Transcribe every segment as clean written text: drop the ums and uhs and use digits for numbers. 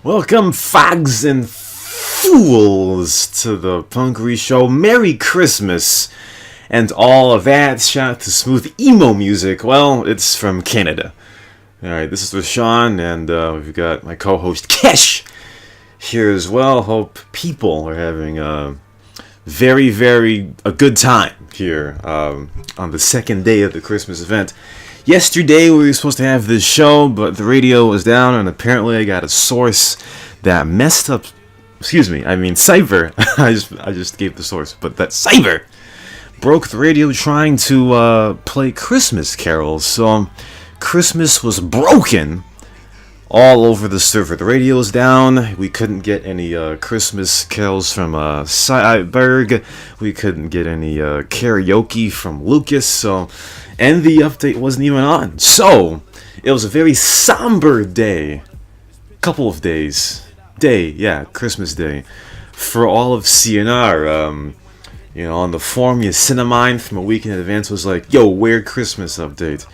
Welcome, fags and fools, to the Punkery Show. Merry Christmas and all of that. Shout out to smooth emo music. Well, it's from Canada. Alright, this is Rashawn, and we've got my co-host Kesh here as well. Hope people are having a a good time here on the second day of the Christmas event. Yesterday we were supposed to have this show, but the radio was down, and apparently I got a source that messed up. Cyber. I just gave the source, but that Cyber broke the radio trying to play Christmas carols. So Christmas was broken all over the server. The radio was down. We couldn't get any Christmas carols from Cyberg. We couldn't get any karaoke from Lucas. And the update wasn't even on. So it was a very somber day. Couple of days. Christmas Day. For all of CNR. On the forum, Cinnamine from a week in advance was like, yo, weird Christmas update.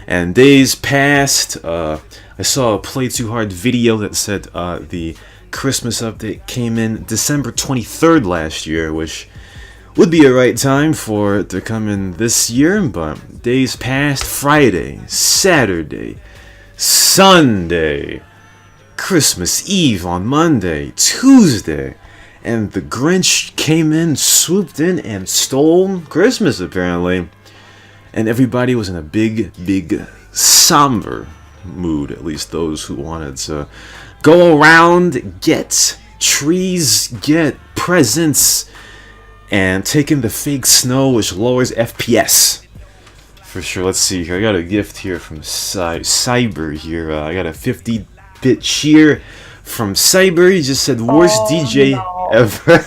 And days passed. I saw a Play Too Hard video that said the Christmas update came in December 23rd last year, which would be a right time for it to come in this year, but days passed. Friday, Saturday, Sunday, Christmas Eve on Monday, Tuesday, and the Grinch came in, swooped in, and stole Christmas, apparently. And everybody was in a big, somber mood, at least those who wanted to go around, get trees, get presents, and take in the fake snow, which lowers FPS. For sure. Let's see here. I got a gift here from Cyber here. I got a 50-bit cheer from Cyber. He just said, worst DJ ever.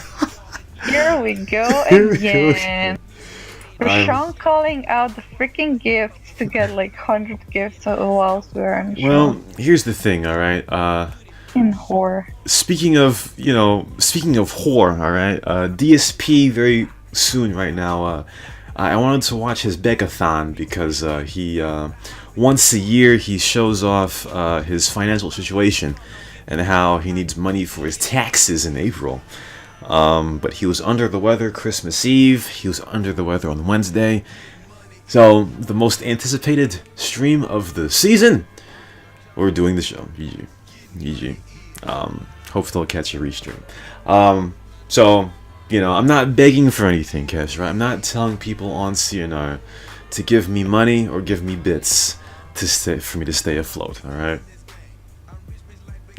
Here we go again. Rashawn calling out the freaking gifts to get like 100 gifts whilst we're on show. Well, here's the thing, alright? In whore. Speaking of whore, alright? DSP very soon right now. I wanted to watch his Begathon because he once a year he shows off his financial situation and how he needs money for his taxes in April. But he was under the weather Christmas Eve. He was under the weather on Wednesday. So, the most anticipated stream of the season, we're doing the show. GG. Hope they'll catch a restream. I'm not begging for anything, Cash, right? I'm not telling people on CNR to give me money or give me bits for me to stay afloat, alright?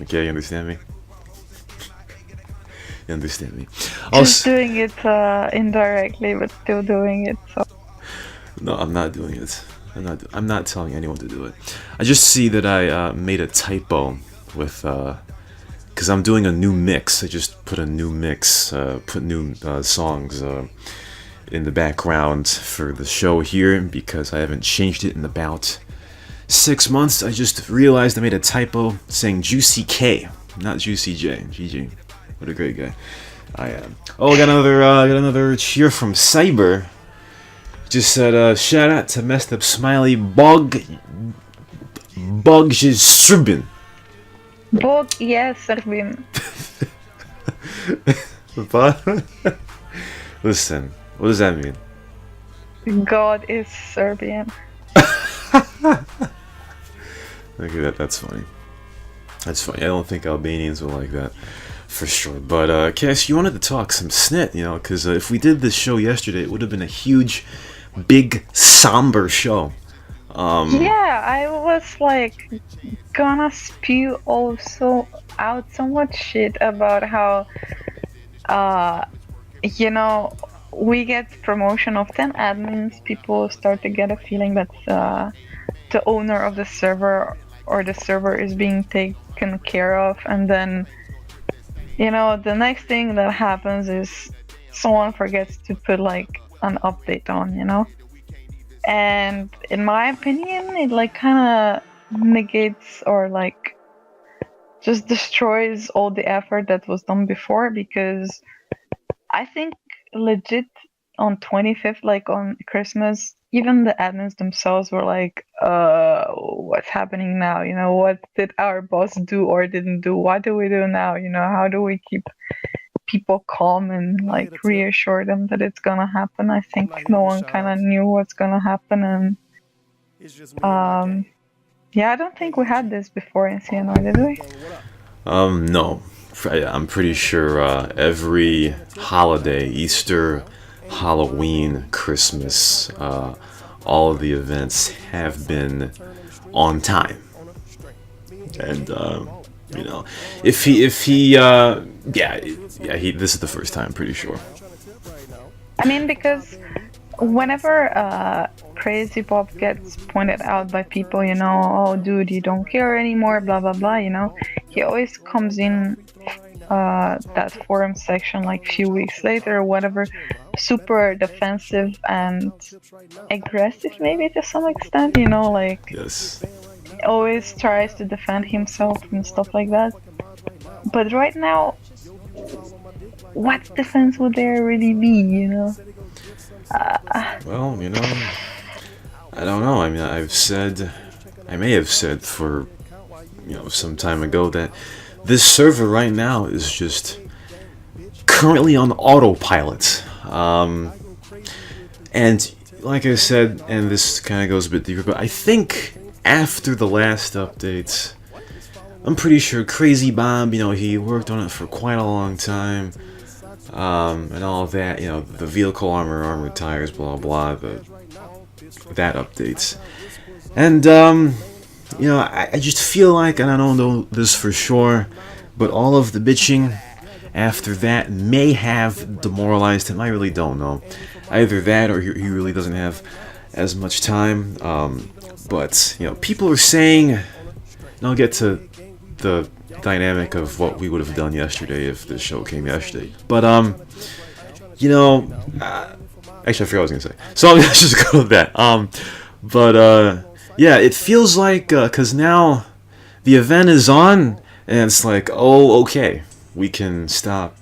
Okay, you understand me? You understand me? Just doing it indirectly, but still doing it. So. No, I'm not doing it. I'm not telling anyone to do it. I just see that I made a typo with because I'm doing a new mix. I just put a new mix, put new songs in the background for the show here because I haven't changed it in about 6 months. I just realized I made a typo saying Juicy K, not Juicy J. GG. What a great guy I am. Oh, I got another cheer from Cyber. Just said, shout out to messed up smiley Bog Serbin. Bog, yes, Serbin. Listen, what does that mean? God is Serbian. Okay, that's funny. That's funny. I don't think Albanians will like that. For sure. But, Cass, you wanted to talk some snit, because if we did this show yesterday, it would have been a huge, big, somber show. Yeah, I was like gonna spew out so much shit about how, we get promotion of 10 admins. People start to get a feeling that the owner of the server or the server is being taken care of, and then the next thing that happens is someone forgets to put like an update on, and in my opinion it like kind of negates or like just destroys all the effort that was done before, because I think legit on 25th, like on Christmas, even the admins themselves were like, what's happening now? What did our boss do or didn't do? What do we do now? How do we keep people calm and like reassure them that it's gonna happen? I think no one kind of knew what's gonna happen, and yeah, I don't think we had this before in CNR, did we? No. I'm pretty sure every holiday, Easter, Halloween, Christmas, all of the events have been on time. And if he, this is the first time, pretty sure. I mean, because whenever Crazy Bob gets pointed out by people, oh, dude, you don't care anymore, blah, blah, blah, he always comes in that forum section like a few weeks later or whatever, super defensive and aggressive maybe to some extent, like Yes. always tries to defend himself and stuff like that. But right now, what defense would there really be, Well, I don't know. I mean, I may have said for, some time ago that this server right now is just currently on autopilot. And like I said, and this kind of goes a bit deeper, but I think after the last update, I'm pretty sure Crazy Bob, he worked on it for quite a long time. And all of that, the vehicle armored tires, blah blah, that updates. And I just feel like, and I don't know this for sure, but all of the bitching after that may have demoralized him. I really don't know. Either that or he really doesn't have as much time. But people are saying, and I'll get to the dynamic of what we would have done yesterday if the show came yesterday. But actually, I forgot what I was gonna say. So let's just go with that. Yeah, it feels like because now the event is on, and it's like, oh, okay, we can stop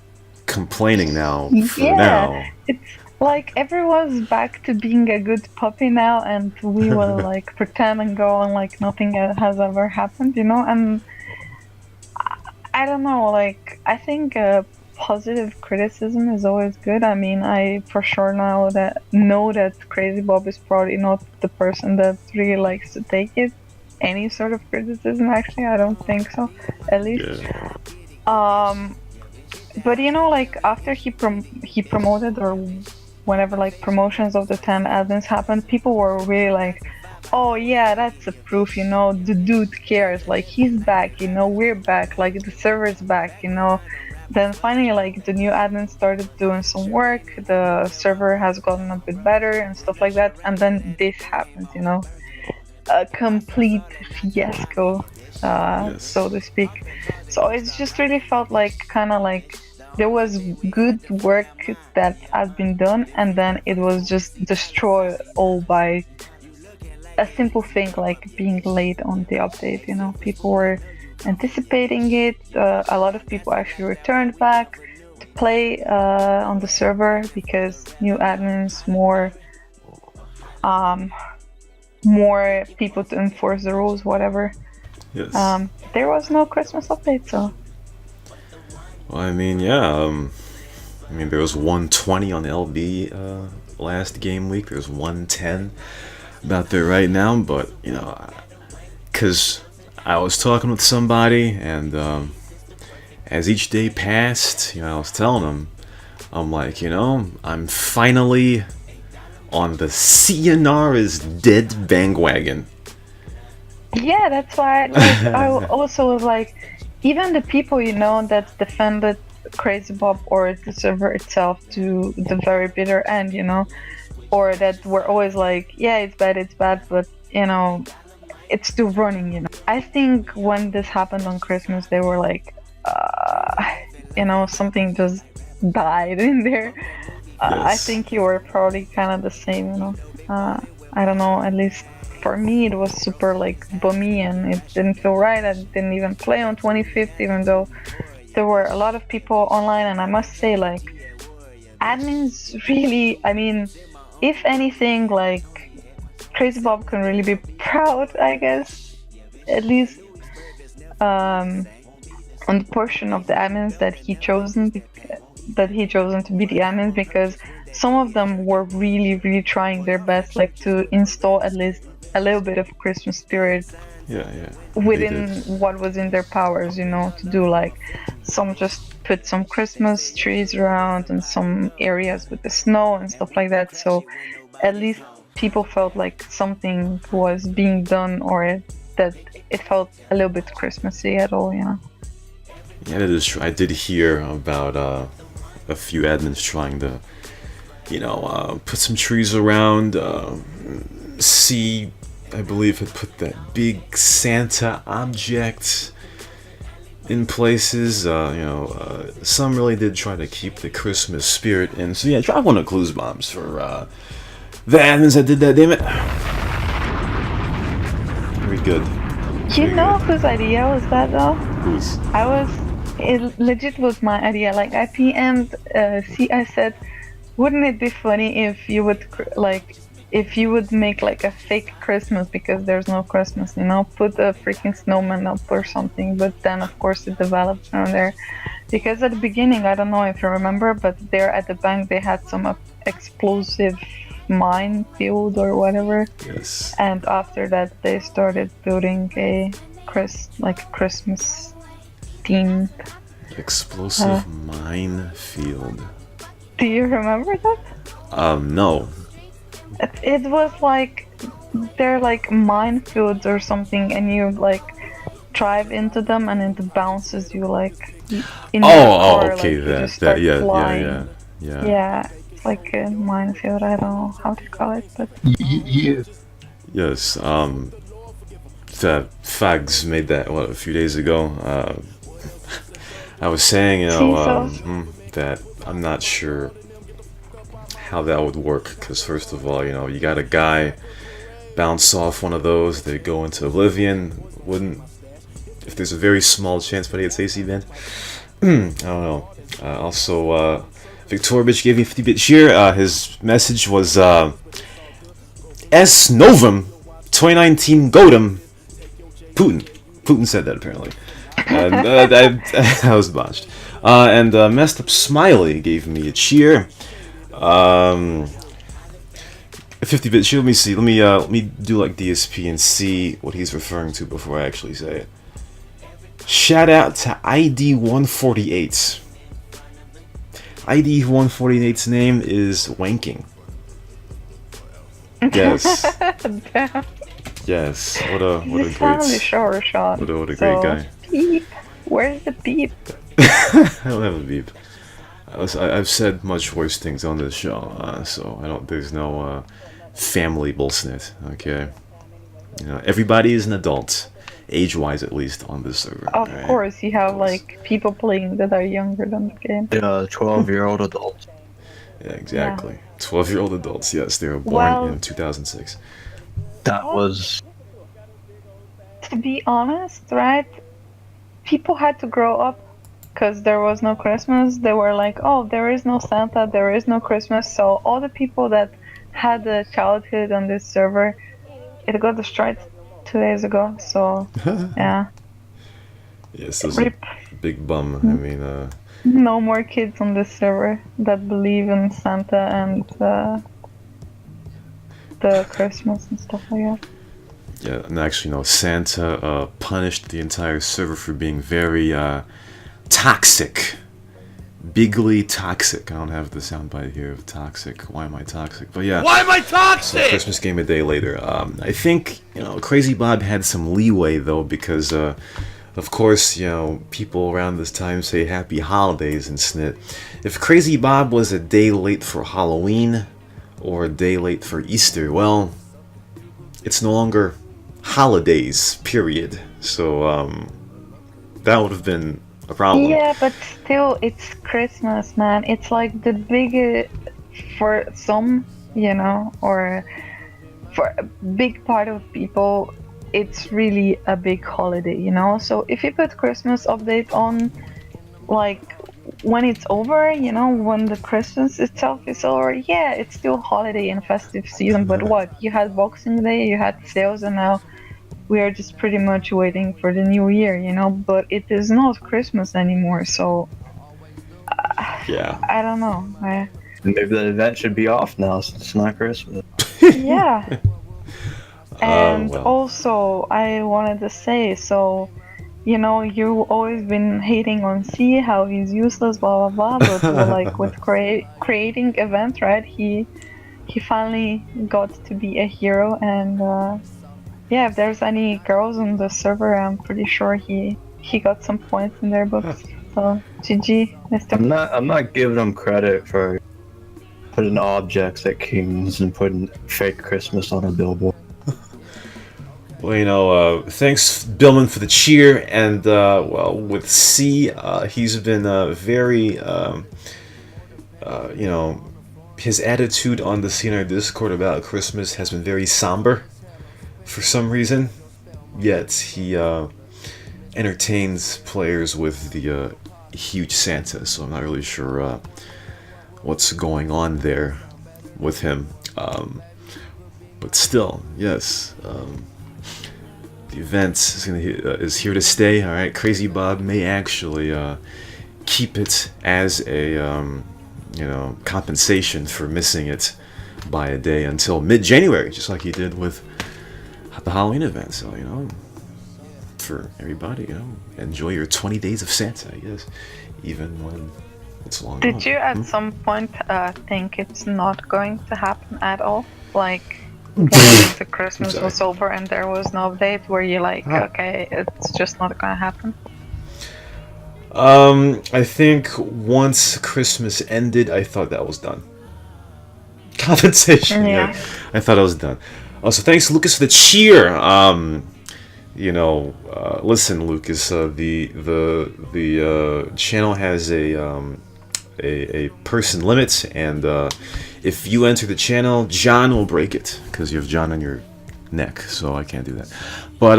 complaining now. For now, it's like everyone's back to being a good puppy now, and we will like pretend and go on like nothing has ever happened, and I don't know, like, I think positive criticism is always good. I mean, I for sure now know that Crazy Bob is probably not the person that really likes to take any sort of criticism. Actually, I don't think so, at least. Yeah. But like after he promoted, or whenever like promotions of the 10 admins happened, people were really like, oh yeah, that's a proof, the dude cares, like he's back, we're back, like the server's back, Then finally, like the new admin started doing some work, the server has gotten a bit better and stuff like that, and then this happens, a complete fiasco, so to speak. So it's just really felt like kind of like there was good work that has been done, and then it was just destroyed all by a simple thing like being late on the update. People were anticipating it. A lot of people actually returned back to play on the server because new admins, more people to enforce the rules, whatever. Yes. There was no Christmas update, so. Well, I mean, yeah. There was 120 on LB last game week. There's 110 about there right now, but because I was talking with somebody, and as each day passed, I was telling them, I'm like, I'm finally on the CNR is dead bandwagon. Yeah, that's why I also was like, even the people that defended Crazy Bob or the server itself to the very bitter end, or that were always like, yeah, it's bad, but it's still running. I think when this happened on Christmas, they were like, something just died in there. Yes. I think you were probably kind of the same. I don't know, at least for me it was super like bummy, and it didn't feel right. I didn't even play on 25th, even though there were a lot of people online, and I must say, like, admins really, I mean, if anything, like, Crazy Bob can really be proud, I guess, at least on the portion of the admins that he chosen to be the admins, because some of them were really, really trying their best, like, to install at least a little bit of Christmas spirit Yeah, within what was in their powers, to do, like, some just put some Christmas trees around and some areas with the snow and stuff like that, so at least people felt like something was being done, or that it felt a little bit Christmassy at all, Yeah, that is true. I did hear about a few admins trying to, put some trees around. C, I believe, had put that big Santa object in places. Some really did try to keep the Christmas spirit in. So yeah, drop one of Clues Bombs for the admins that did that, damn it. Very good. Whose idea was that, though? Whose? It legit was my idea. Like, I PM'd C, I said, wouldn't it be funny if you would, make, like, a fake Christmas, because there's no Christmas, put a freaking snowman up or something, but then, of course, it developed from there. Because at the beginning, I don't know if you remember, but there at the bank, they had some explosive minefield or whatever. Yes. And after that, they started building a Christmas themed explosive minefield. Do you remember that? No. It was like, they're like minefields or something, and you like drive into them, and it bounces you like in your car, okay, like, yeah. Yeah, it's like a minefield. I don't know how to call it, but yes. The Fags made that a few days ago. I was saying, that I'm not sure how that would work, because first of all, you got a guy bounce off one of those, they go into oblivion. Wouldn't, if there's a very small chance but he gets AC banned? I don't know. Also, Victorbitch gave me 50-bit cheer. His message was S Novum 2019 Godem Putin said that, apparently. And that was botched. And Messed Up Smiley gave me a cheer. 50-bit cheer. Let me see. Let me do like DSP and see what he's referring to before I actually say it. Shout out to ID148. ID148's name is Wanking. Yes. Yes. What a great shower shot. What a great guy. Beep. Where's the beep? I don't have a beep. I've said much worse things on this show, so I don't. There's no family bullshit. Okay. Everybody is an adult, age-wise at least, on this server. Of course, you have like people playing that are younger than the game. Yeah, 12-year-old adults. Yeah, exactly. 12-year-old adults. Yes, they were born in 2006. That was. To be honest, right? People had to grow up because there was no Christmas. They were like, oh, there is no Santa, there is no Christmas. So all the people that had a childhood on this server, it got destroyed 2 days ago. So yeah. Yes, this is a big bum. I mean, no more kids on this server that believe in Santa and the Christmas and stuff like that. Yeah, and actually, Santa punished the entire server for being very toxic. Bigly toxic. I don't have the soundbite here of toxic. Why am I toxic? But yeah. Why am I toxic? So Christmas game a day later. I think, Crazy Bob had some leeway, though, because, of course, people around this time say happy holidays and snit. If Crazy Bob was a day late for Halloween or a day late for Easter, well, it's no longer holidays, period. So, that would have been a problem. Yeah, but still, it's Christmas, man. It's like the big, for some, or for a big part of people, it's really a big holiday, So if you put Christmas update on, like, when it's over, when the Christmas itself is over, yeah, it's still holiday and festive season. But what? You had Boxing Day, you had sales, and now we are just pretty much waiting for the new year, But it is not Christmas anymore, so Yeah. I don't know. Maybe the event should be off now since it's not Christmas. Yeah. And Well. also, I wanted to say, so, you've always been hating on C, how he's useless, blah blah blah. But like with creating events, right? He finally got to be a hero, and yeah, if there's any girls on the server, I'm pretty sure he got some points in their books. So GG, Mr. I'm not giving him credit for putting objects at Kings and putting fake Christmas on a billboard. Well, thanks, Billman, for the cheer. And, well, with C, he's been very, his attitude on the scene in our Discord about Christmas has been very somber for some reason. Yet he entertains players with the huge Santa, so I'm not really sure what's going on there with him. But still, yes. The event is here to stay. All right, Crazy Bob may actually keep it as a compensation for missing it by a day until mid-January, just like he did with the Halloween event. So for everybody, enjoy your 20 days of Santa, I guess, even when it's long gone. Did you at some point think it's not going to happen at all? Like, when the Christmas was over and there was no update, were you like, okay, it's just not gonna happen? I think once Christmas ended, I thought that was done. Compensation, yeah. I thought it was done. Also, thanks, Lucas, for the cheer. Listen, Lucas, the channel has a person limit, and if you enter the channel, John will break it because you have John on your neck, so I can't do that. But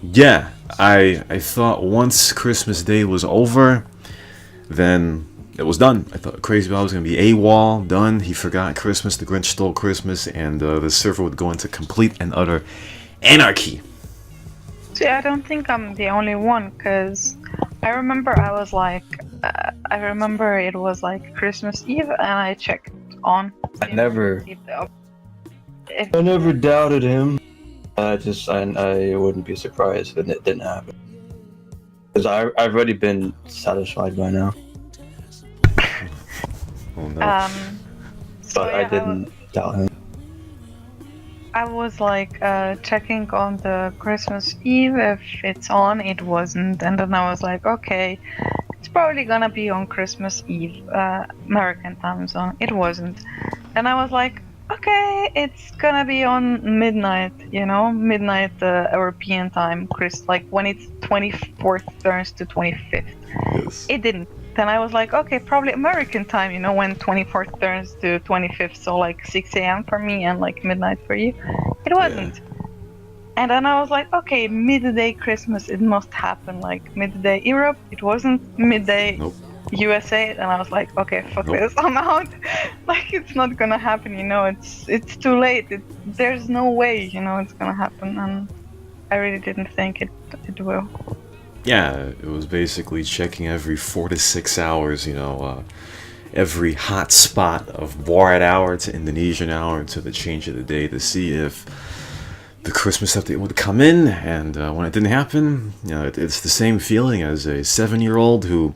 yeah, I thought once Christmas Day was over, then it was done. I thought Crazy Bob was gonna be AWOL, done. He forgot Christmas, the Grinch stole Christmas, and the server would go into complete and utter anarchy. See, I don't think I'm the only one, because I remember it was like Christmas Eve, and I checked on. I never doubted him. I wouldn't be surprised if it didn't happen. Because I've already been satisfied by now. Oh no. But yeah, I didn't doubt him. I was like checking on the Christmas Eve if it's on. It wasn't, and then I was like, okay, it's probably gonna be on Christmas Eve, American time zone. It wasn't. And I was like, okay, it's gonna be on midnight, midnight European time, like when it's 24th turns to 25th. Yes. It didn't. Then I was like, okay, probably American time, when 24th turns to 25th, so like 6 a.m. for me and like midnight for you. It wasn't. Yeah. And then I was like, okay, midday Christmas, it must happen, like midday Europe. It wasn't midday USA, and I was like, okay, fuck this, I'm out. Like, it's not gonna happen, it's too late. There's no way, it's gonna happen, and I really didn't think it will. Yeah, it was basically checking every 4 to 6 hours, every hot spot of Borat hour to Indonesian hour to the change of the day to see if the Christmas update would come in. And when it didn't happen, it's the same feeling as a 7-year-old who,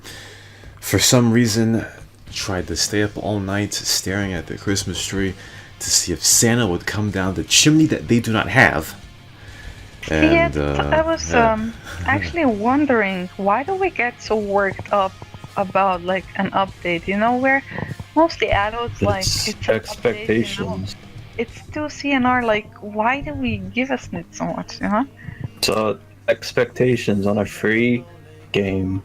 for some reason, tried to stay up all night staring at the Christmas tree to see if Santa would come down the chimney that they do not have. And, I was actually wondering, why do we get so worked up about like an update? Where mostly adults it's expectations. It's still CNR. Like, why do we give us it so much? So expectations on a free game.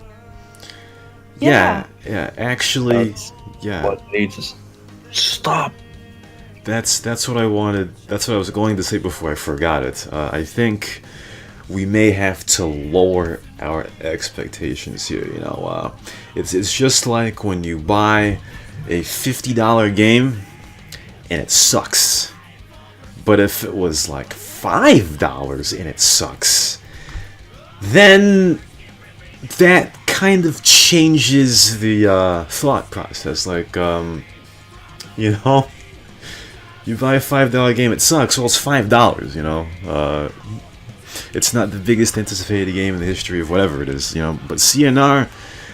Yeah. Actually, what needs to stop. That's what I wanted. That's what I was going to say before I forgot it. I think we may have to lower our expectations here. It's just like when you buy a $50 game and it sucks. But if it was like $5 and it sucks, then that kind of changes the thought process. Like, you buy a $5 game, it sucks. Well, it's $5. It's not the biggest anticipated game in the history of whatever it is. But CNR,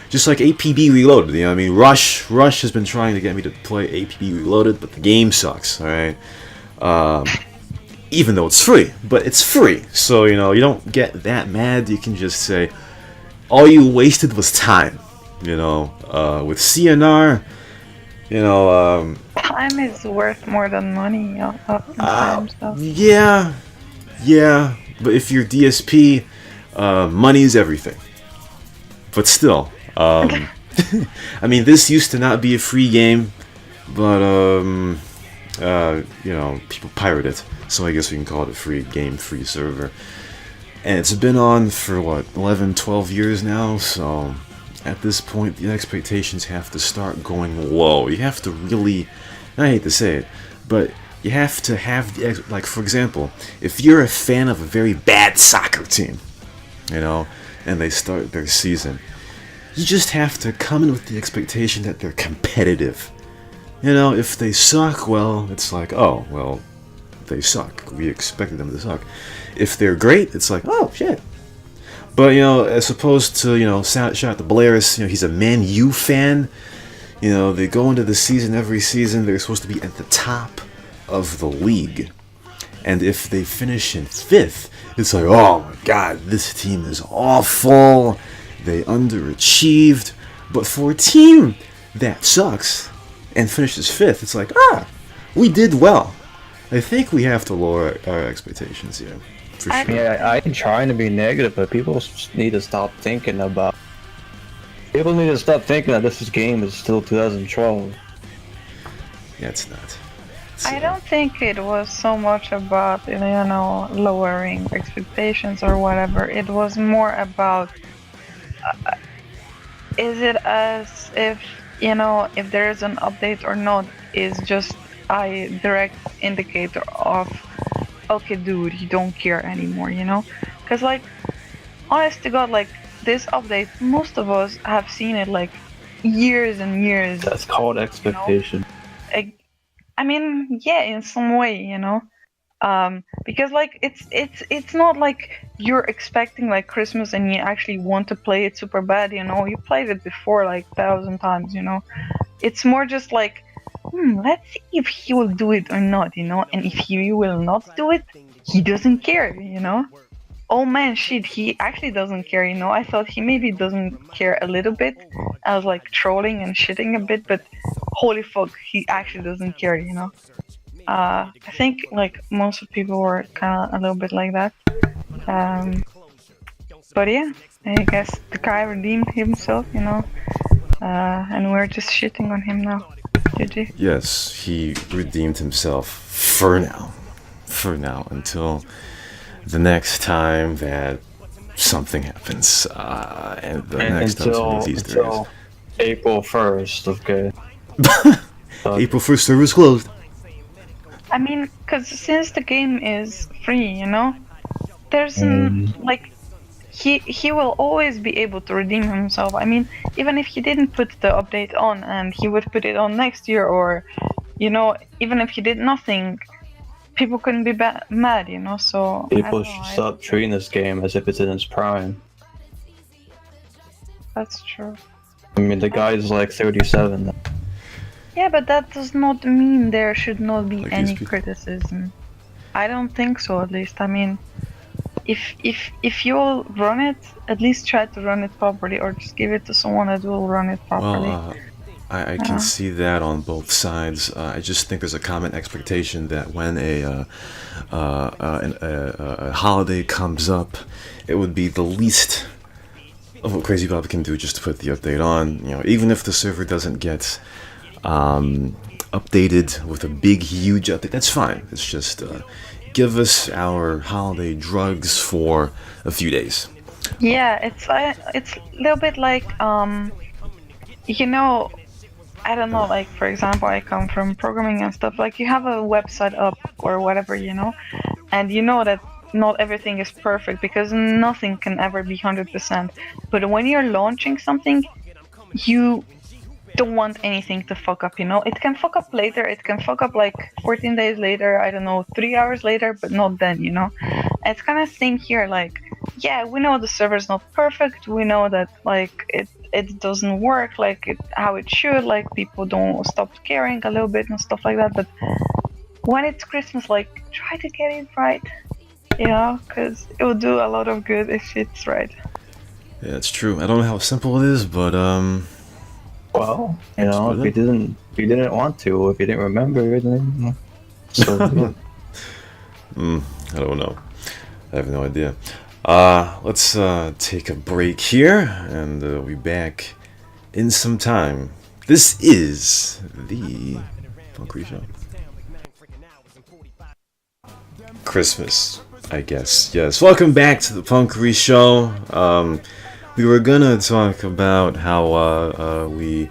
just like APB Reloaded. Rush has been trying to get me to play APB Reloaded, but the game sucks. All right. Even though it's free, but it's free, so you don't get that mad. You can just say, all you wasted was time. With CNR, time is worth more than money. Oftentimes, though. Yeah, but if you're DSP, money is everything. But still, I mean, this used to not be a free game, but people pirate it, so I guess we can call it a free game, free server. And it's been on for 11, 12 years now, so at this point the expectations have to start going low. You have to really, I hate to say it, but you have to have like, for example, if you're a fan of a very bad soccer team, and they start their season, you just have to come in with the expectation that they're competitive. If they suck, well, it's like, oh, well, they suck. We expected them to suck. If they're great, it's like, oh, shit. But, as opposed to, shout out to Blair's, he's a Man U fan. They go into the season, every season, they're supposed to be at the top of the league. And if they finish in 5th, it's like, oh my god, this team is awful. They underachieved. But for a team that sucks and finishes 5th, it's like, we did well. I think we have to lower our expectations here. For sure. Yeah, I'm trying to be negative, but people need to stop thinking about... People need to stop thinking that this game is still 2012. Yeah, it's not. I don't think it was so much about, lowering expectations or whatever. It was more about, is it as if, if there is an update or not, is just a direct indicator of, okay, dude, you don't care anymore, Because, honest to God, this update, most of us have seen it, years and years. That's called expectation. I mean, yeah, in some way, because it's not like you're expecting Christmas and you actually want to play it super bad, you played it before 1,000 times, it's more just let's see if he will do it or not, and if he will not do it, he doesn't care, Oh man, shit, he actually doesn't care, I thought he maybe doesn't care a little bit. I was trolling and shitting a bit, but holy fuck, he actually doesn't care, I think most of people were kind of a little bit like that. But yeah, I guess the guy redeemed himself, and we're just shitting on him now. GG. Yes, he redeemed himself for now. For now, until the next time that something happens, and the next time something's Easter eggs. April 1st, okay. April 1st, server's closed. I mean, because since the game is free, there's he will always be able to redeem himself. I mean, even if he didn't put the update on and he would put it on next year, or even if he did nothing, people couldn't be mad, so... People should stop treating this game as if it's in its prime. That's true. I mean, the guy's 37. Yeah, but that does not mean there should not be any criticism. I don't think so, at least. I mean, if you'll run it, at least try to run it properly, or just give it to someone that will run it properly. Well, I can see that on both sides. I just think there's a common expectation that when a holiday comes up, it would be the least of what Crazy Bob can do just to put the update on. Even if the server doesn't get updated with a big, huge update, that's fine. It's just give us our holiday drugs for a few days. Yeah, it's a little bit like you know, I don't know, like for example, I come from programming and stuff. Like you have a website up or whatever, and you know that not everything is perfect because nothing can ever be 100%. But when you're launching something, you don't want anything to fuck up, It can fuck up later, it can fuck up like 14 days later, I don't know, 3 hours later, but not then. It's kind of same here, like, yeah, we know the server's not perfect, we know that like it doesn't work like how it should, like people don't stop caring a little bit and stuff like that, but when it's Christmas, like, try to get it right, because it will do a lot of good if it's right. Yeah, it's true. I don't know how simple it is, but Well, if you didn't want to, if you didn't remember, then so I don't know. I have no idea. Let's take a break here, and we'll be back in some time. This is the Punkery Show. Christmas, I guess. Yes. Welcome back to the Punkery Show. We were gonna talk about how we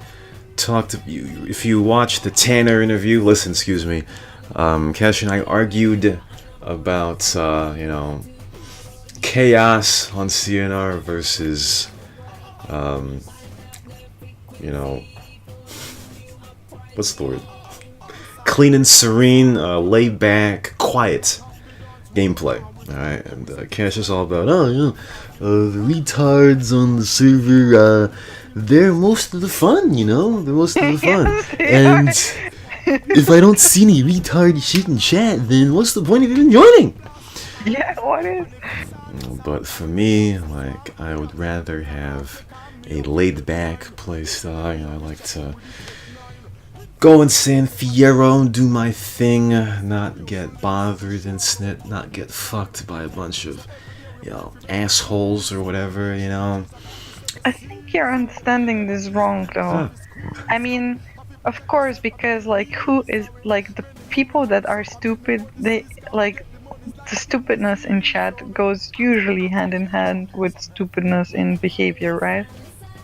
talked. If you watched the Tanner interview, Cash and I argued about chaos on CNR versus what's the word? Clean and serene, laid back, quiet gameplay. Alright, and Cash is all about, the retards on the server, they're most of the fun, they're most of the fun. And if I don't see any retard shit in chat, then what's the point of even joining? Yeah, what is? But for me, like, I would rather have a laid-back playstyle. I like to go in San Fierro and do my thing, not get bothered and snit, not get fucked by a bunch of, assholes or whatever, I think you're understanding this wrong, though. I mean, of course, because, like, who is, like, the people that are stupid, they, like, the stupidness in chat goes usually hand in hand with stupidness in behavior, right?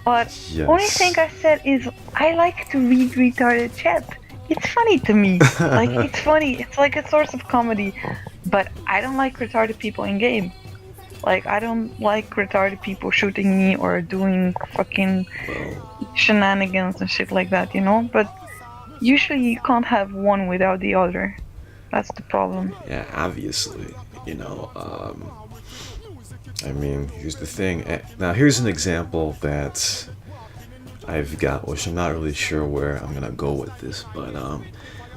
But yes. Only thing I said is I like to read retarded chat. It's funny to me. Like, it's funny. It's like a source of comedy. But I don't like retarded people in game. Like, I don't like retarded people shooting me or doing fucking shenanigans and shit like that, But usually you can't have one without the other. That's the problem. Yeah, obviously. I mean, here's the thing. Now, here's an example that I've got, which I'm not really sure where I'm gonna go with this, but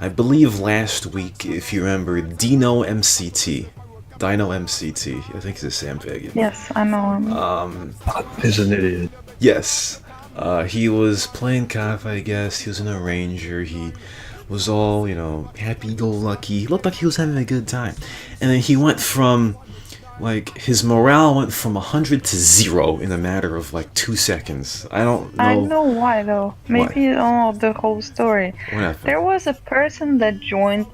I believe last week, if you remember, Dino MCT, I think he's a Sam Vegan. Yes, I know him. He's an idiot. Yes, he was playing COF, I guess. He was in a Ranger. He was all, happy-go-lucky. He looked like he was having a good time, and then he went from, like, his morale went from 100 to 0 in a matter of, like, 2 seconds. I don't know. I know why, though. Maybe you don't know the whole story. What happened? There was a person that joined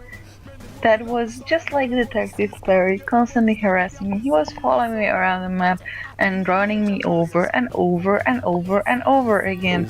that was just like Detective Clary, constantly harassing me. He was following me around the map and running me over and over and over and over again.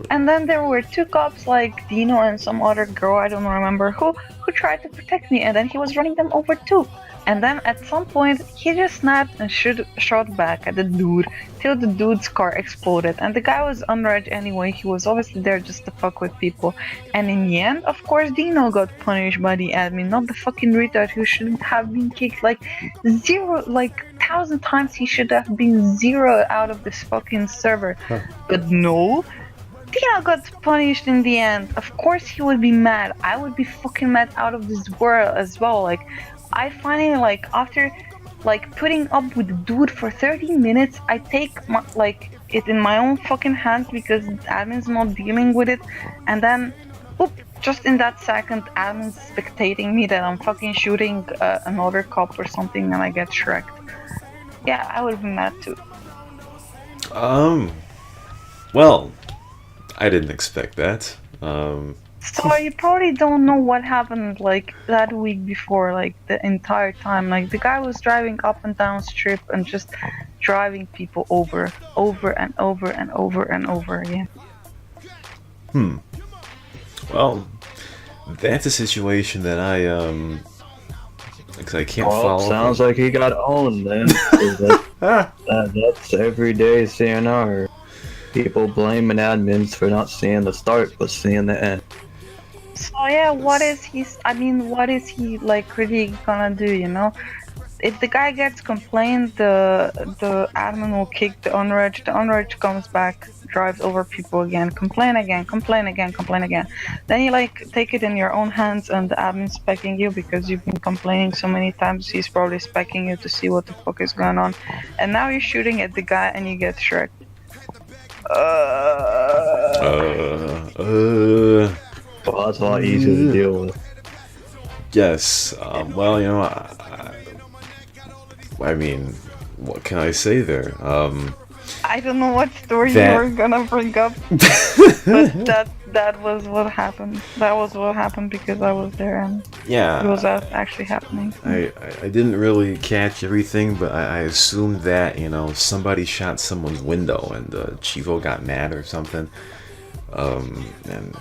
And then there were two cops like Dino and some other girl, I don't remember who tried to protect me, and then he was running them over too. And then at some point, he just snapped and shot back at the dude till the dude's car exploded. And the guy was underage anyway, he was obviously there just to fuck with people. And in the end, of course, Dino got punished by the admin, not the fucking retard who shouldn't have been kicked like 1,000 times. He should have been 0 out of this fucking server. But no, Dino got punished in the end. Of course he would be mad. I would be fucking mad out of this world as well. Like, I finally, like, after, like, putting up with the dude for 30 minutes, I take, it in my own fucking hands because the admin's not dealing with it, and then, whoop, just in that second, admin's spectating me that I'm fucking shooting another cop or something, and I get shreked. Yeah, I would be mad too. Well, I didn't expect that. So you probably don't know what happened like that week before, like the entire time. Like the guy was driving up and down strip and just driving people over and over and over and over again. Well, that's a situation that because I can't Well, follow. sounds like he got owned then. 'Cause that's everyday CNR. People blaming admins for not seeing the start but seeing the end. So yeah, what is he? I mean, what is he like really gonna do? You know, if the guy gets complained, the admin will kick the unreg. The unreg comes back, drives over people again, complain again, complain again, complain again. Then you like take it in your own hands, and the admin's specking you because you've been complaining so many times. He's probably specking you to see what the fuck is going on, and now you're shooting at the guy and you get shreked. Well, that's a lot easier to deal with. Yes. Well, I mean, what can I say there? I don't know what story That- you were gonna bring up, but that was what happened. That was what happened because I was there and Yeah. it was actually happening. I didn't really catch everything, but I assumed that, somebody shot someone's window and Chivo got mad or something. And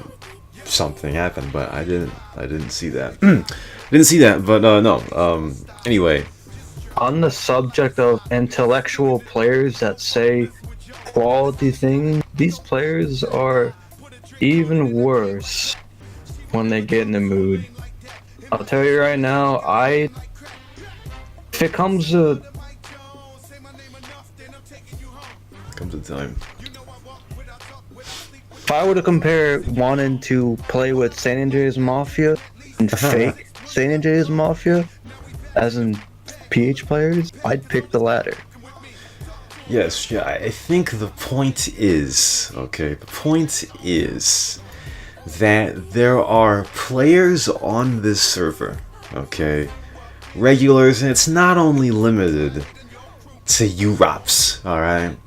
something happened, but I didn't see that. Didn't see that, but no. Anyway. On the subject of intellectual players that say quality things, these players are even worse when they get in the mood. I'll tell you right now, if it comes to time. If I were to compare wanting to play with San Andreas Mafia and fake San Andreas Mafia, as in PH players, I'd pick the latter. Yes, yeah, I think the point is, that there are players on this server, regulars, and it's not only limited to UROPs, alright,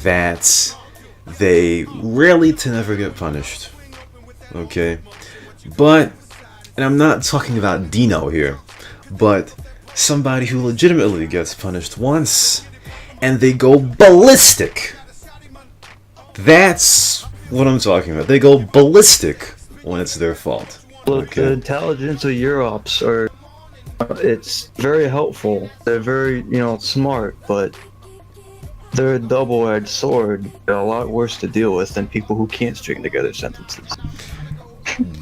that they rarely to never get punished, but, and I'm not talking about Dino here, but somebody who legitimately gets punished once, and they go ballistic. That's what I'm talking about. They go ballistic when it's their fault. Look, the intelligence of Europs it's very helpful. They're very, smart, but they're a double-edged sword. They're a lot worse to deal with than people who can't string together sentences.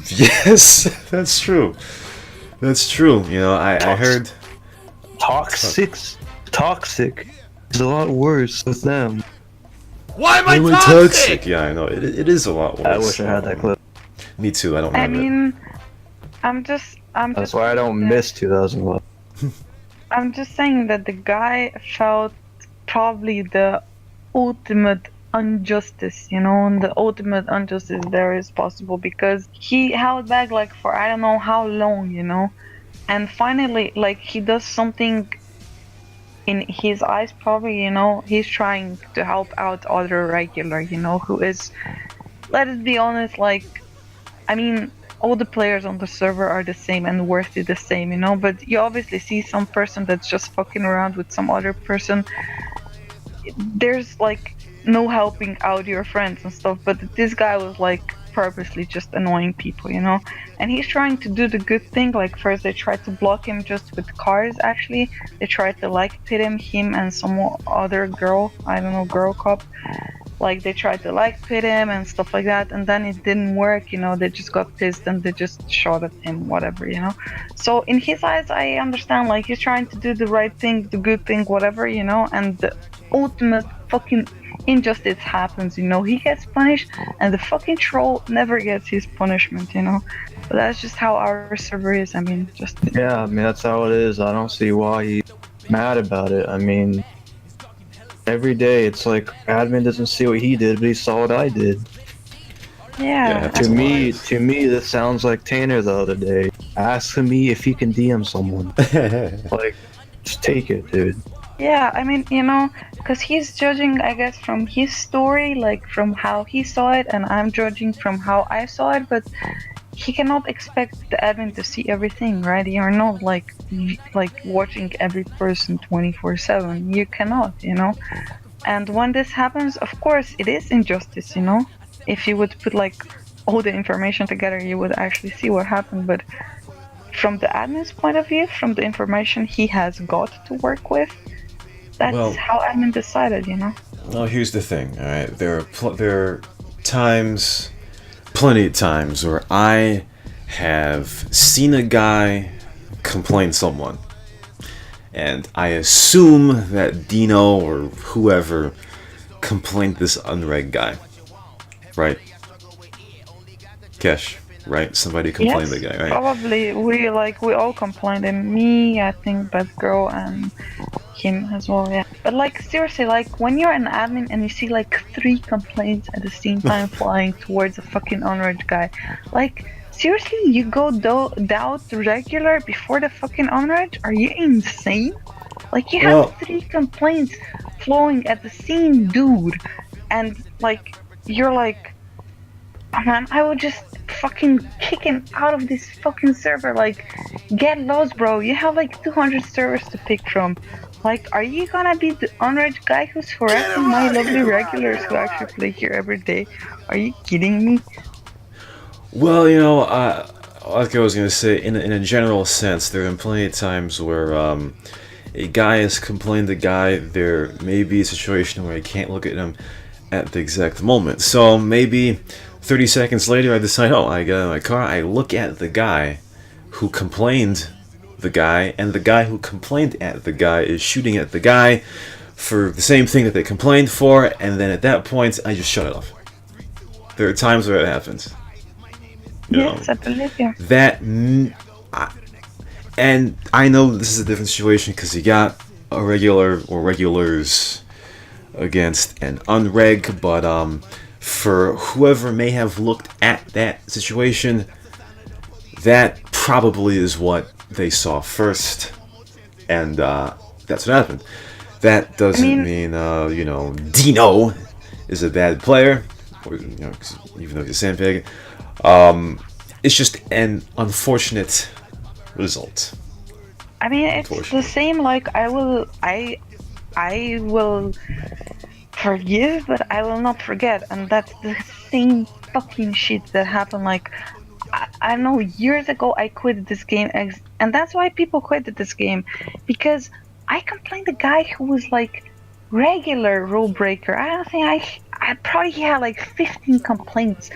Yes, that's true. That's true. I heard... Toxic is a lot worse with them. Why am I toxic? Yeah, I know. It is a lot worse. I wish I had that clip. Me too. I don't have it. I'm just. That's why I don't miss 2011. I'm just saying that the guy felt probably the ultimate injustice, and the ultimate injustice there is possible because he held back like for I don't know how long, and finally like he does something in his eyes probably, he's trying to help out other regular, who is, let us be honest, like, I mean, all the players on the server are the same and worthy the same, but you obviously see some person that's just fucking around with some other person. There's like no helping out your friends and stuff, but this guy was like purposely just annoying people, and he's trying to do the good thing. Like first they tried to block him just with cars, actually they tried to like pit him and some other girl, I don't know, girl cop, like they tried to like pit him and stuff like that, and then it didn't work, they just got pissed and they just shot at him, whatever, so in his eyes I understand, like he's trying to do the right thing, the good thing, whatever, and the ultimate fucking injustice happens, he gets punished and the fucking troll never gets his punishment, but that's just how our server is. That's how it is. I don't see why he's mad about it. I mean, every day it's like admin doesn't see what he did, but he saw what I did. To me this sounds like Tanner the other day asking me if he can DM someone. Like, just take it, dude. Yeah, I mean, because he's judging, I guess, from his story, like from how he saw it, and I'm judging from how I saw it, but he cannot expect the admin to see everything, right? You're not like watching every person 24/7. You cannot, you know. And when this happens, of course, it is injustice, you know. If you would put like all the information together, you would actually see what happened. But from the admin's point of view, from the information he has got to work with, that's how admin decided, you know. Well, here's the thing. All right, there are times, plenty of times, where I have seen a guy complain someone, and I assume that Dino or whoever complained this unreg guy, right? Kesh, right? Somebody complained the guy, right? Probably. We all complained, and me, I think, Batgirl, and him as well, yeah. But like seriously, like when you're an admin and you see like 3 complaints at the same time flying towards a fucking unreg guy, like seriously, you go doubt regular before the fucking unreg? Are you insane? Like you have 3 complaints flowing at the same dude, and like you're like, oh, man, I would just fucking kick him out of this fucking server. Like, get lost, bro. You have like 200 servers to pick from. Like, are you gonna be the unreg guy who's harassing my lovely regulars who actually play here every day? Are you kidding me? Well, you know, like I was gonna say, in a general sense, there have been plenty of times where a guy has complained to a guy. There may be a situation where I can't look at him at the exact moment. So maybe 30 seconds later, I decide, I get in my car, I look at the guy who complained the guy, and the guy who complained at the guy is shooting at the guy for the same thing that they complained for, and then at that point, I just shut it off. There are times where it happens. Yes, I believe you. And I know this is a different situation because you got a regular or regulars against an unreg, but for whoever may have looked at that situation, that probably is what they saw first, and that's what happened. That doesn't mean Dino is a bad player, or, even though he's a sandbag. It's just an unfortunate result. I mean, it's the same. Like I will forgive, but I will not forget, and that's the same fucking shit that happened. Like I know years ago I quit this game, and that's why people quit this game, because I complained the guy who was like regular rule breaker. I don't think I probably had like 15 complaints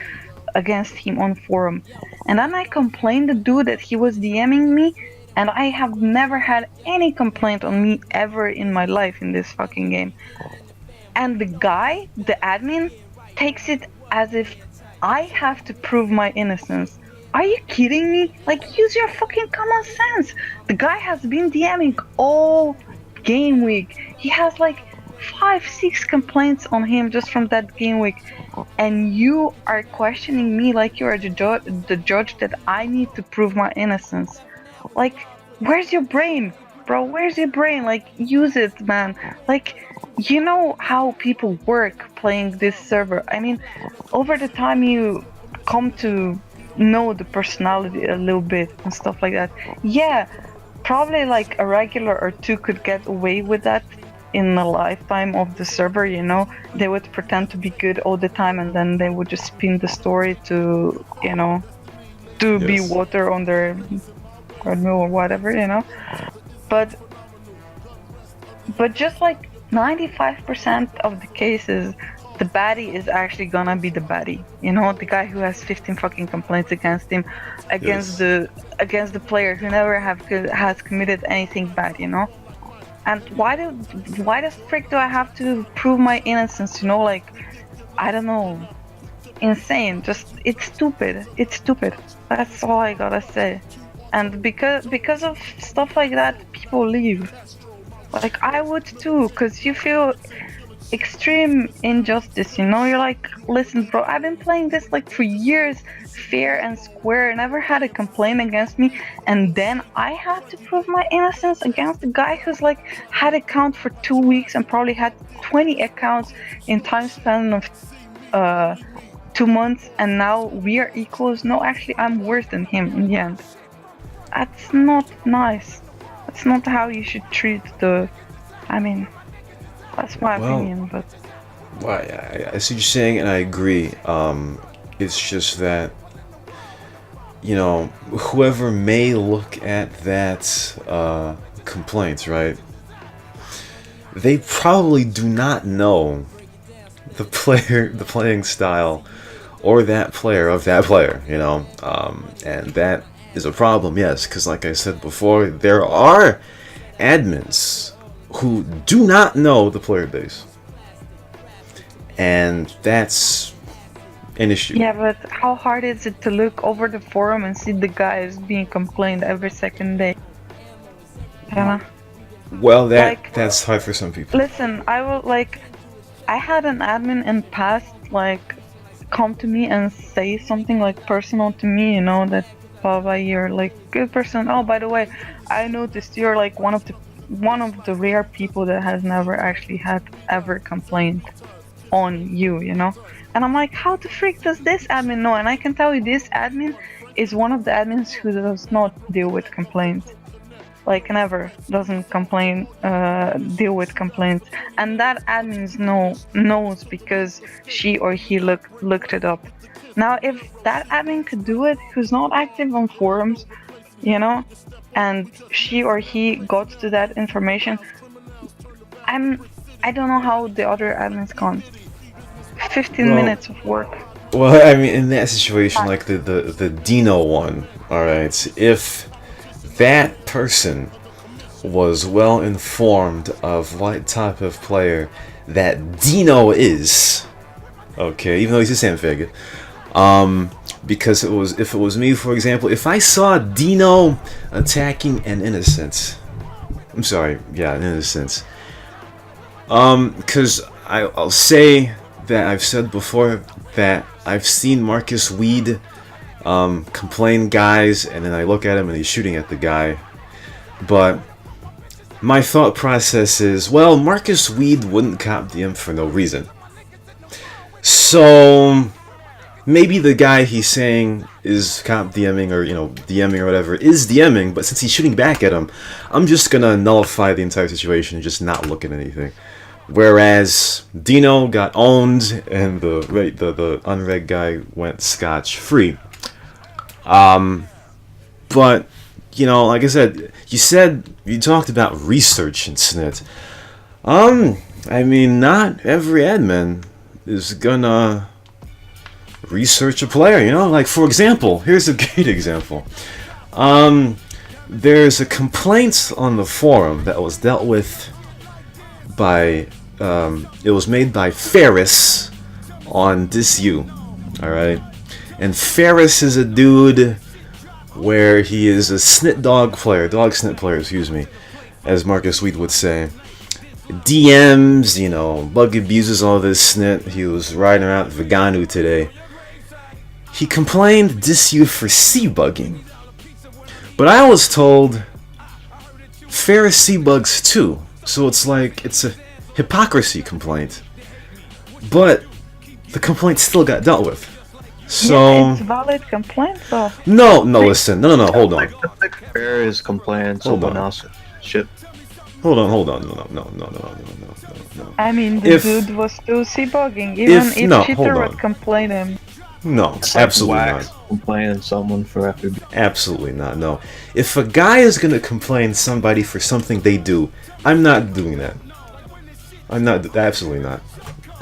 against him on forum, and then I complained the dude that he was DMing me, and I have never had any complaint on me ever in my life in this fucking game. And the guy, the admin, takes it as if I have to prove my innocence. Are you kidding me? Like, use your fucking common sense. The guy has been DMing all game week. He has like 5-6 complaints on him just from that game week, and you are questioning me like you are the judge that I need to prove my innocence. Like, where's your brain, bro? Where's your brain? Like, use it, man. Like, you know how people work playing this server. I mean, over the time you come to know the personality a little bit and stuff like that. Yeah, probably like a regular or 2 could get away with that in the lifetime of the server, you know. They would pretend to be good all the time, and then they would just spin the story to, you know, to be water on their treadmill or whatever, you know. But just like 95% of the cases, the baddie is actually gonna be the baddie, you know, the guy who has 15 fucking complaints against him, against the player who never has committed anything bad, you know. And why the frick do I have to prove my innocence, you know? Like, I don't know, insane. Just, it's stupid. That's all I gotta say. And because of stuff like that, people leave. Like, I would too, because you feel extreme injustice, you know. You're like, listen, bro, I've been playing this like for years, fair and square, never had a complaint against me, and then I have to prove my innocence against the guy who's like had an account for 2 weeks and probably had 20 accounts in time span of 2 months and now we are equals. No, actually, I'm worse than him in the end. That's not nice. That's not how you should treat the. I mean, that's my opinion, but. Well, I see what you're saying, and I agree. It's just that, you know, whoever may look at that complaint, right? They probably do not know the playing style, or that player of that player, you know, and that is a problem, yes, because like I said before, there are admins who do not know the player base, and that's an issue. Yeah, but how hard is it to look over the forum and see the guys being complained every second day? Yeah. Well, that's hard for some people. Listen, I had an admin in past come to me and say something personal to me, you know, that Baba, you're good person. Oh, by the way, I noticed you're one of the rare people that has never actually had ever complained on you, you know. And I'm like, how the freak does this admin know? And I can tell you, this admin is one of the admins who does not deal with complaints. Never doesn't deal with complaints. And that admin knows because she or he looked it up. Now, if that admin could do it, who's not active on forums, you know, and she or he got to that information, I don't know how the other admins can't. 15 minutes of work. Well, I mean, in that situation, like the dino one, alright, if that person was well informed of what type of player that dino is, okay, even though he's a sandfaggot, because if it was me, for example, if I saw dino attacking an innocent, I'm sorry, yeah, an innocent, because I'll say that I've said before that I've seen Marcus Weed complain guys, and then I look at him and he's shooting at the guy. But my thought process is, well, Marcus Weed wouldn't cop DM for no reason. So maybe the guy he's saying is cop DMing, or, you know, DMing or whatever, is DMing, but since he's shooting back at him, I'm just gonna nullify the entire situation and just not look at anything. Whereas Dino got owned and the unreg guy went scotch-free. But, you know, like I said, you talked about research and snit. I mean, not every admin is gonna research a player, you know? Like, for example, here's a great example. There's a complaint on the forum that was dealt with by, it was made by Ferris on DisU, alright? And Ferris is a dude where he is a snit dog snit player, excuse me, as Marcus Weed would say. DMs, you know, bug abuses, all this snit. He was riding around Veganu today. He complained DisU for C-bugging. But I was told Ferris C-bugs too. So it's a hypocrisy complaint. But the complaint still got dealt with. So yeah, it's valid complaint though. No, listen. No, hold on. The Ferris complaint, someone else shit. Hold on. No. I mean, the dude was still C-bugging, even if cheater would complain him. No, absolutely not. Complaining someone for after. Absolutely not. No. If a guy is gonna complain somebody for something they do, I'm not doing that. I'm not. Absolutely not.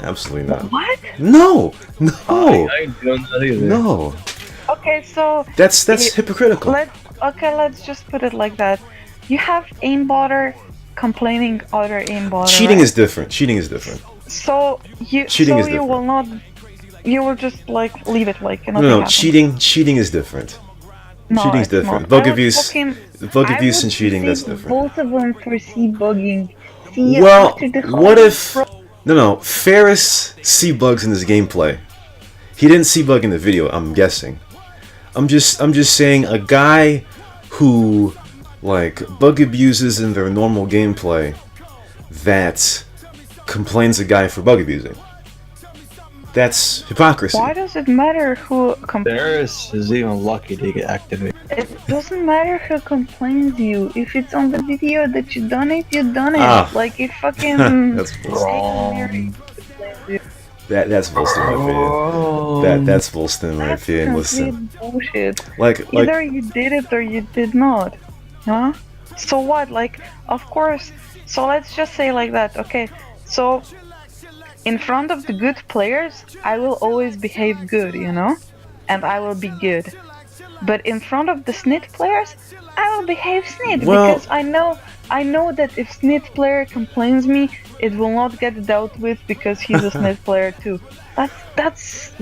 Absolutely not. What? No. I ain't doing that either. No. Okay, so that's hypocritical. Let's just put it like that. You have aimbotter complaining other aimbotter. Cheating right? is different. So you will not. You will just leave it like no. Cheating is different. No, cheating is different. Bug abuse and cheating, that's different. Both of them for C-bugging. See, well, what if? No. Ferris C-bugs in his gameplay. He didn't C-bug in the video, I'm guessing. I'm just saying, a guy who bug abuses in their normal gameplay that complains a guy for bug abusing. That's hypocrisy. Why does it matter who complains? Ferris is even lucky to get activated. It doesn't matter who complains you. If it's on the video that you done it, you done it. Ah. Like if fucking That's bullshit. Wrong. That's bullshit in my opinion. That's bullshit in my That's opinion. Listen, complete bullshit. like Either you did it or you did not. Huh? So what? Like, of course. So let's just say like that. Okay. So in front of the good players, I will always behave good, you know? And I will be good. But in front of the snit players, I will behave snit Well- because I know that if snit player complains me, it will not get dealt with because he's a snit player too. That's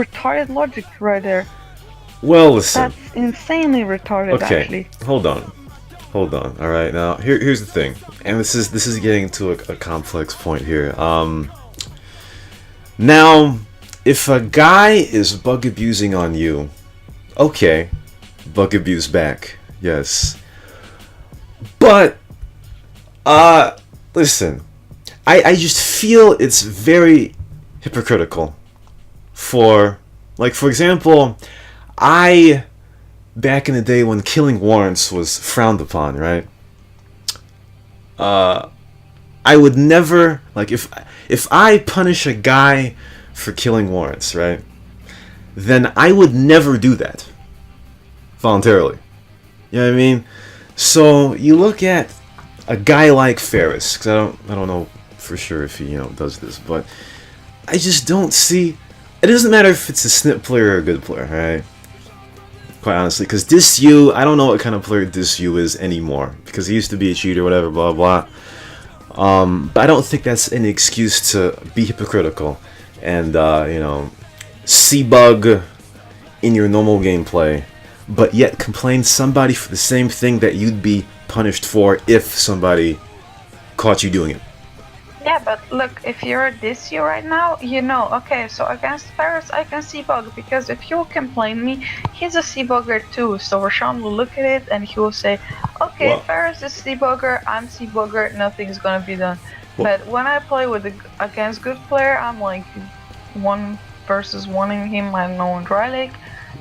retarded logic right there. well, listen. That's insanely retarded Okay, actually. hold on. All right, now here's the thing, and this is getting to a complex point here. Now, if a guy is bug abusing on you, okay, bug abuse back, yes. But, listen, I just feel it's very hypocritical. For example, back in the day when killing warrants was frowned upon, right? I would never, like, if I punish a guy for killing warrants, right? Then I would never do that voluntarily. You know what I mean? So you look at a guy like Ferris, because I don't know for sure if he does this, but I just don't see. It doesn't matter if it's a snip player or a good player, right? Quite honestly, because DisU, I don't know what kind of player DisU is anymore, because he used to be a cheater, whatever, blah blah. But I don't think that's an excuse to be hypocritical and see bug in your normal gameplay, but yet complain somebody for the same thing that you'd be punished for if somebody caught you doing it. Yeah, but look, if you're this year right now, okay, so against Ferris, I can C-Bug, because if you complain me, he's a C-Bugger too, so Rashawn will look at it and he will say, okay, Well, Ferris is C-Bugger, I'm C-Bugger, nothing's gonna be done. But when I play against good player, I'm like 1 versus 1ing him, I know on Dry Lake.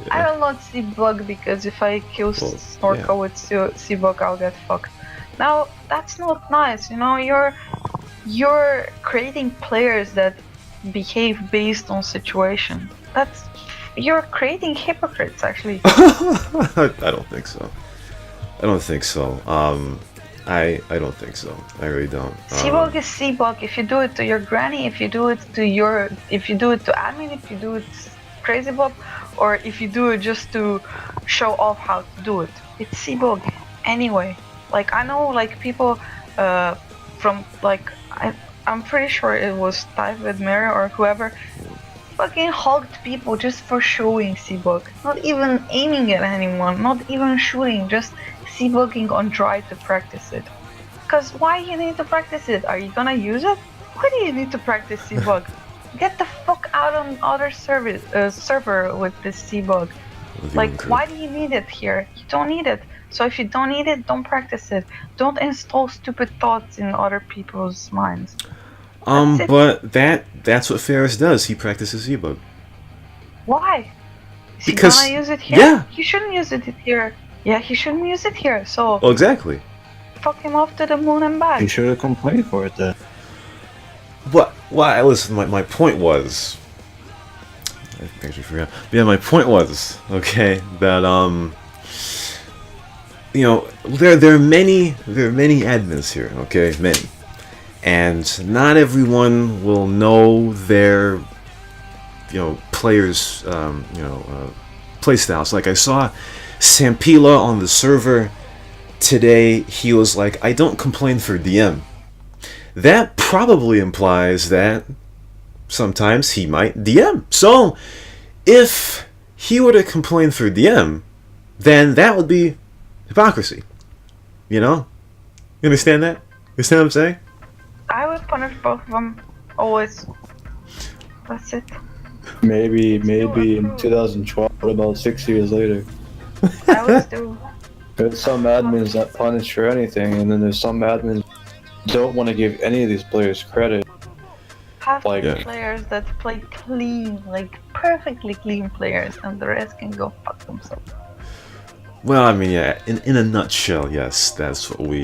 I will not C-Bug, because if I kill Snorko with C-Bug, I'll get fucked. Now, that's not nice, you're creating players that behave based on situation. You're creating hypocrites, actually. I don't think so. I don't think so. I don't think so. I really don't. C-Bug is C-Bug. If you do it to your granny, if you do it to admin, if you do it crazy Bob, or if you do it just to show off how to do it, it's C-Bug. Anyway, like I know like people from like I'm pretty sure it was Type with Mary or whoever fucking hugged people just for showing C-Bug. Not even aiming at anyone, not even shooting, just C-Bugging on Dry to practice it. Cause why you need to practice it? Are you gonna use it? Why do you need to practice C-Bug? Get the fuck out on other server with this C-Bug. Like, why do you need it here? You don't need it. So if you don't need it, don't practice it. Don't install stupid thoughts in other people's minds. But that's what Ferris does. He practices C-Bug. Why? Is Because he gonna use it here? yeah, He shouldn't use it here. Yeah, he shouldn't use it here. So well, exactly. fuck him off to the moon and back. You should have complained for it then. But listen, my point was. I actually forgot. But yeah, my point was that there are many admins here. Okay, many, and not everyone will know their players play styles. Like I saw Sampila on the server today. He was like, I don't complain for DM. That probably implies that sometimes he might DM. So if he were to complain for DM, then that would be hypocrisy. You understand that? You understand what I'm saying? I would punish both of them always. That's it. Maybe in 2012, about 6 years later. I would do. There's some admins that punish for anything, and then there's some admins who don't want to give any of these players credit. Have Like- Yeah. players that play clean, like perfectly clean players, and the rest can go fuck themselves. Well, I mean, yeah. In a nutshell, yes, that's what we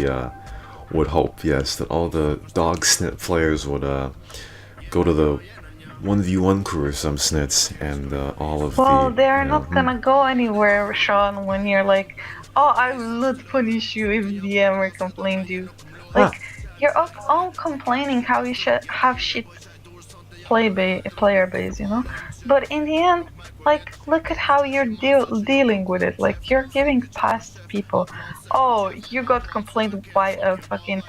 would hope. Yes, that all the dog snit players would go to the 1v1 crew or some snits, and all of Well, the. they are you know, not gonna go anywhere, Sean, when you're like, oh, I will not punish you if DMer complained you. Like, you're all complaining how you should have shit player base, you know? But in the end, like, look at how you're dealing with it. Like, you're giving pass to people. Oh, you got complained by a fucking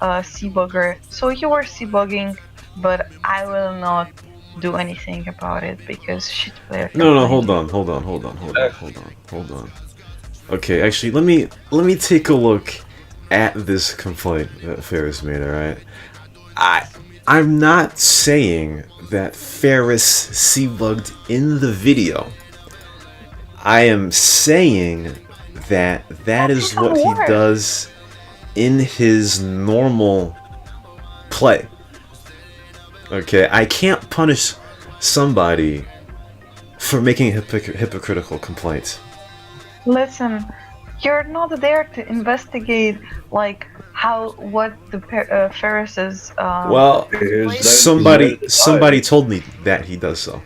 seabugger, so you were seabugging, but I will not do anything about it because shit player No, complained. hold on. Okay, actually, let me take a look at this complaint that Ferris made. All right, I'm not saying that Ferris seabugged in the video. I am saying that that is what he does in his normal play. Okay, I can't punish somebody for making a hypocritical complaint. Listen, you're not there to investigate like what the Ferris's Well, somebody told me that he does so.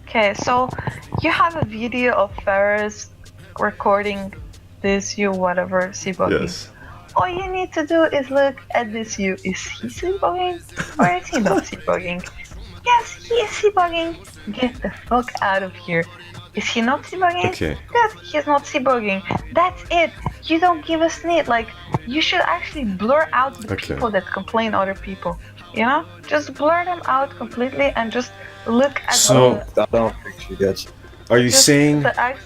Okay, so you have a video of Ferris recording this you whatever seabugging. Yes. All you need to do is look at this you. Is he seabugging or is he not seabugging? Yes, he is seabugging. Get the fuck out of here. Is he not seabugging? Okay. Good, he's not seabugging. That's it. You don't give a snit. Like, you should actually blur out the people that complain other people. You know? Just blur them out completely and just look at So, I don't think she gets. Are you saying the acts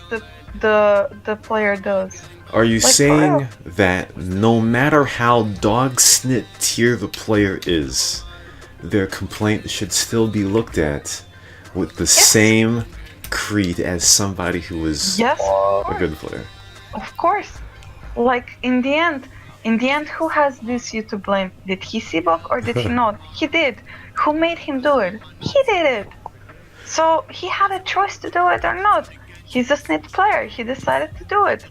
the player does? Are you Like, for saying real. that no matter how dog snit tier the player is, their complaint should still be looked at with the same creed as somebody who is Yes, a good player? of course. Like in the end, who has this you to blame? Did he seabug or did he not? He did. Who made him do it? He did it. So he had a choice to do it or not. He's a snit player. He decided to do it.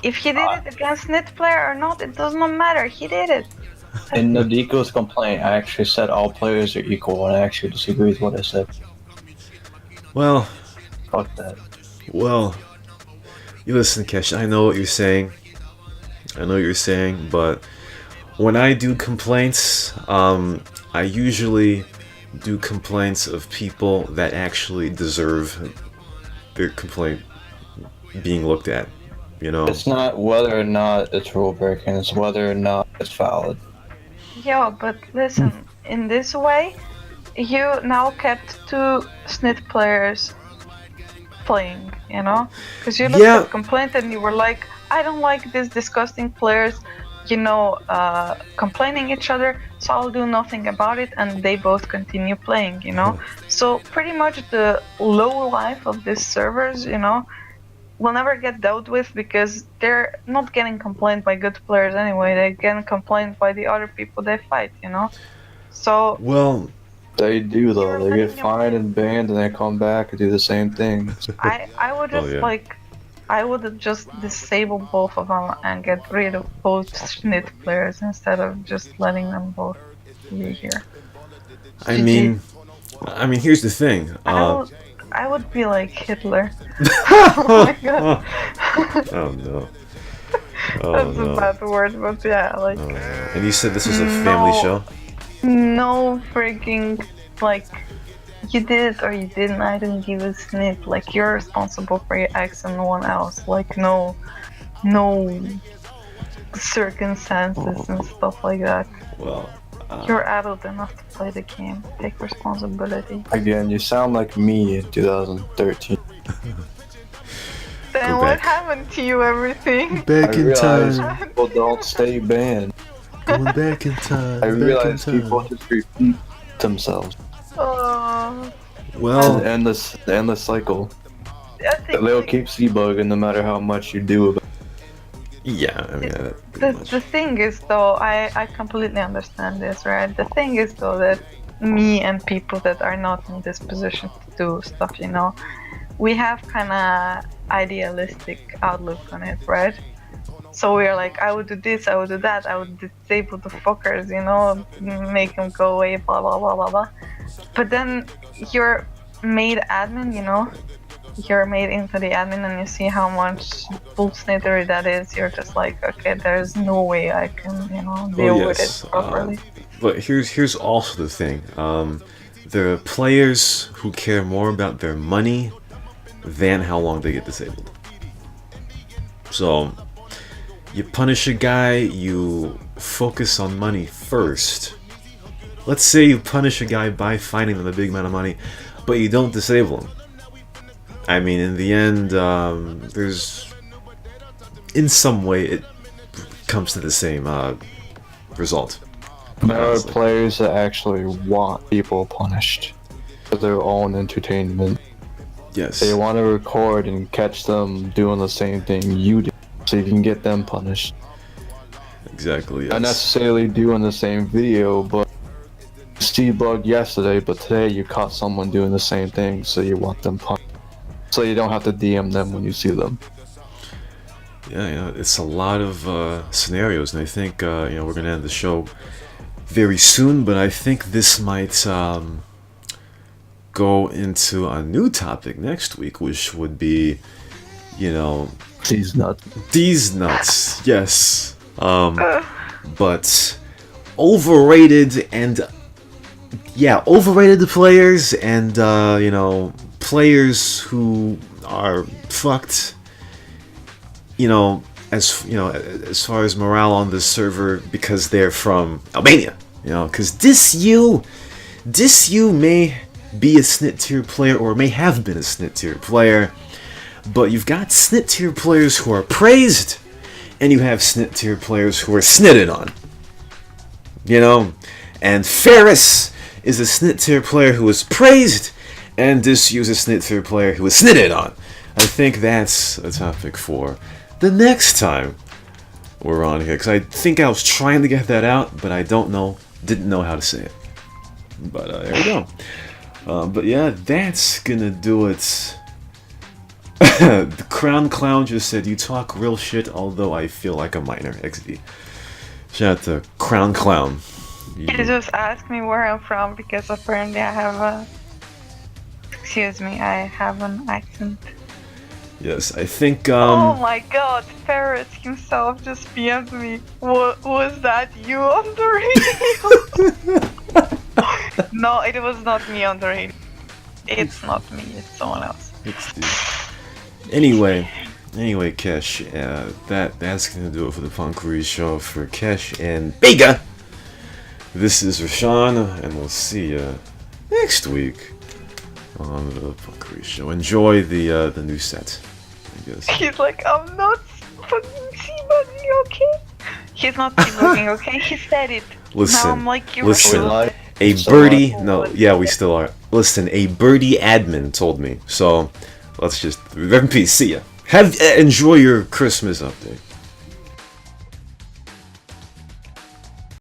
If he did it against snit player or not, it does not matter. He did it. In Nadiko's complaint, I actually said all players are equal, and I actually disagree with what I said. Well, Fuck that. well, you listen, Kesh, I know what you're saying. But when I do complaints, I usually do complaints of people that actually deserve their complaint being looked at, you know? It's not whether or not it's rule breaking, it's whether or not it's valid. Yeah, but listen, in this way, you now kept two snit players playing, you know? Because you looked at complaint and you were like, I don't like these disgusting players, you know, complaining each other, so I'll do nothing about it, and they both continue playing, you know? So pretty much the low life of these servers, you know, will never get dealt with because they're not getting complained by good players anyway, they get complained by the other people they fight, you know? So... Well... They do though, they get fined and banned and they come back and do the same thing. I would just I would just disable both of them and get rid of both snit players instead of just letting them both be here. I mean, here's the thing. I would be like Hitler. Oh my god. Oh no. That's a bad word, but yeah, like. And you said this was a family show? No freaking, like, you did it or you didn't, I didn't give a snip. Like, you're responsible for your acts and no one else. Like, no circumstances and stuff like that. Well, you're adult enough to play the game. Take responsibility. Again, you sound like me in 2013. Then what happened to you, everything? Back in time. People don't stay banned. Going back in time. I realize people just repeat themselves. Well, the endless cycle. They'll keep seabugging no matter how much you do about it. Yeah, I mean, the thing is though, I completely understand this, right? The thing is though that me and people that are not in this position to do stuff, you know, we have kind of idealistic outlook on it, right? So we're like, I would do this, I would do that, I would disable the fuckers, you know, make them go away, blah blah blah blah blah. But then you're made admin, you know, you're made into the admin, and you see how much bullsnittery that is. You're just like, okay, there's no way I can, you know, deal with it properly. But here's also the thing. There are players who care more about their money than how long they get disabled. So you punish a guy, you focus on money first. Let's say you punish a guy by fining them a big amount of money, but you don't disable him. I mean, in the end, there's... in some way, it comes to the same result. There are players that actually want people punished for their own entertainment. Yes. They want to record and catch them doing the same thing you do, so you can get them punished. Exactly, yes. Not necessarily doing the same video, but Steve-bugged yesterday, but today you caught someone doing the same thing, so you want them punished. So you don't have to DM them when you see them. Yeah, it's a lot of scenarios, and I think we're gonna end the show very soon. But I think this might go into a new topic next week, which would be, These nuts. These nuts, yes. But overrated and overrated players and players who are fucked. As far as morale on the server because they're from Albania. Because this you may be a snit tier player or may have been a snit tier player, but you've got snit tier players who are praised, and you have snit tier players who are snitted on. And Ferris is a snit tier player who is praised, and this is a snit tier player who is snitted on. I think that's a topic for the next time we're on here, because I think I was trying to get that out, but I didn't know how to say it. But there we go. But yeah, that's gonna do it. The Crown Clown just said, "You talk real shit, although I feel like a minor." XD. Shout out to Crown Clown. He just asked me where I'm from because apparently I have I have an accent. Yes, I think, Oh my god, Ferris himself just PM'd me. Was that you on the radio? No, it was not me on the radio. It's not me, it's someone else. Anyway, Kesh, that's gonna do it for the Punkery show. For Kesh and Bega, this is Rashawn, and we'll see you next week on the Punkery show. Enjoy the new set, I guess. He's like, I'm not fucking debugging, okay? He's not debugging, okay? He said it. Listen, now I'm like, listen. A birdie, we still are. Listen, a birdie admin told me. So let's just rest in peace. See ya. Enjoy your Christmas update.